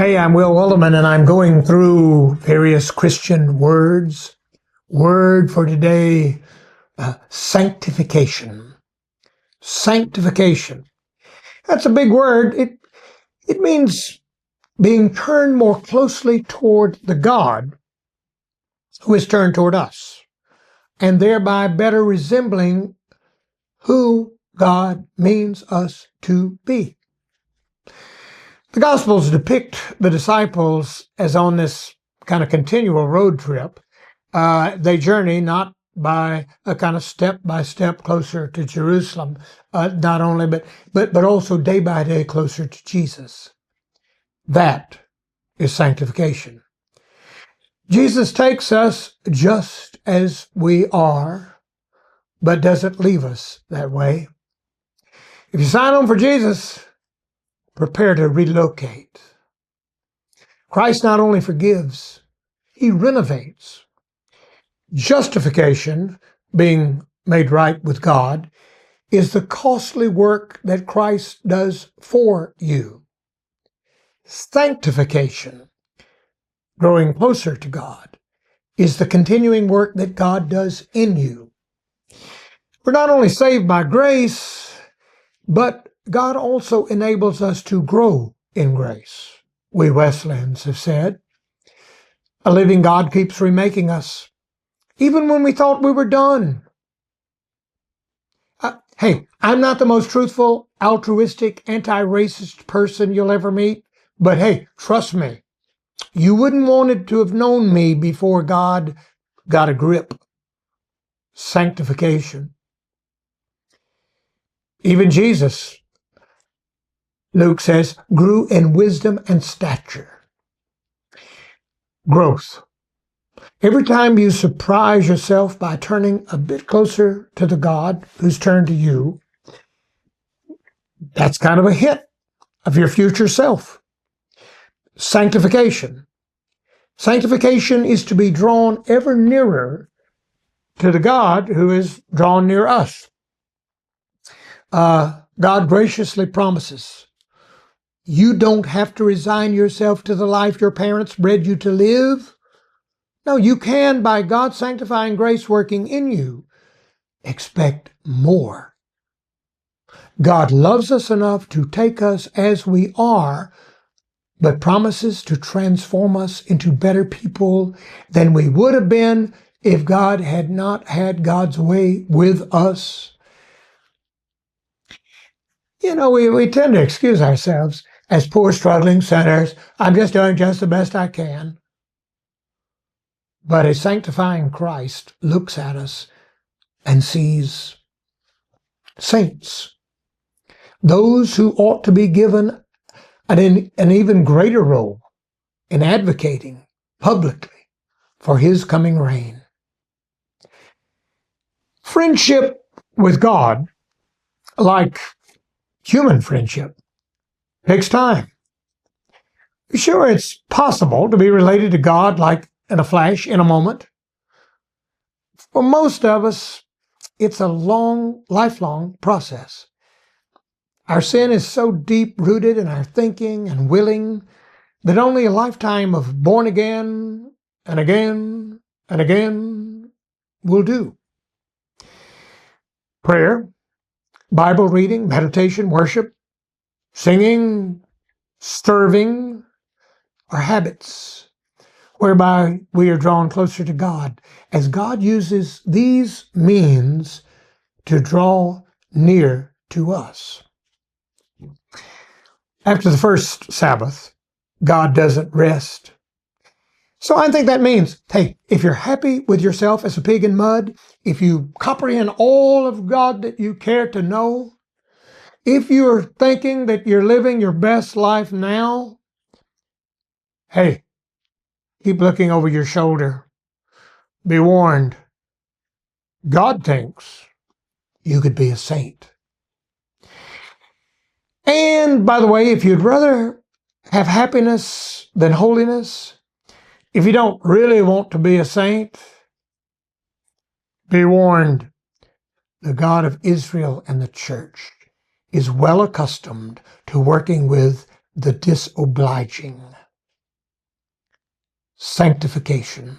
Hey, I'm Will Wilderman, and I'm going through various Christian words. Word for today, sanctification. Sanctification. That's a big word. It means being turned more closely toward the God who is turned toward us, and thereby better resembling who God means us to be. The Gospels depict the disciples as on this kind of continual road trip. They journey not by a kind of step by step closer to Jerusalem, not only, but also day by day closer to Jesus. That is sanctification. Jesus takes us just as we are, but doesn't leave us that way. If you sign on for Jesus, prepare to relocate. Christ not only forgives, he renovates. Justification, being made right with God, is the costly work that Christ does for you. Sanctification, growing closer to God, is the continuing work that God does in you. We're not only saved by grace, but God also enables us to grow in grace. We Wesleyans have said, a living God keeps remaking us, even when we thought we were done. Hey, I'm not the most truthful, altruistic, anti-racist person you'll ever meet, but hey, trust me, you wouldn't want to have known me before God got a grip. Sanctification. Even Jesus, Luke says, grew in wisdom and stature. Growth. Every time you surprise yourself by turning a bit closer to the God who's turned to you, that's kind of a hint of your future self. Sanctification. Sanctification is to be drawn ever nearer to the God who is drawn near us. God graciously promises, you don't have to resign yourself to the life your parents bred you to live. No, you can, by God's sanctifying grace working in you, expect more. God loves us enough to take us as we are, but promises to transform us into better people than we would have been if God had not had God's way with us. You know, we tend to excuse ourselves as poor, struggling sinners. I'm just doing just the best I can. But a sanctifying Christ looks at us and sees saints, those who ought to be given an even greater role in advocating publicly for his coming reign. Friendship with God, like human friendship, takes time. Sure, it's possible to be related to God like in a flash, in a moment. For most of us, it's a long, lifelong process. Our sin is so deep-rooted in our thinking and willing that only a lifetime of born again and again and again will do. Prayer, Bible reading, meditation, worship, singing, serving are habits whereby we are drawn closer to God, as God uses these means to draw near to us. After the first Sabbath, God doesn't rest. So I think that means, hey, if you're happy with yourself as a pig in mud, if you comprehend all of God that you care to know, if you're thinking that you're living your best life now, hey, keep looking over your shoulder. Be warned. God thinks you could be a saint. And by the way, if you'd rather have happiness than holiness, if you don't really want to be a saint, be warned. The God of Israel and the church is well accustomed to working with the disobliging. sanctification.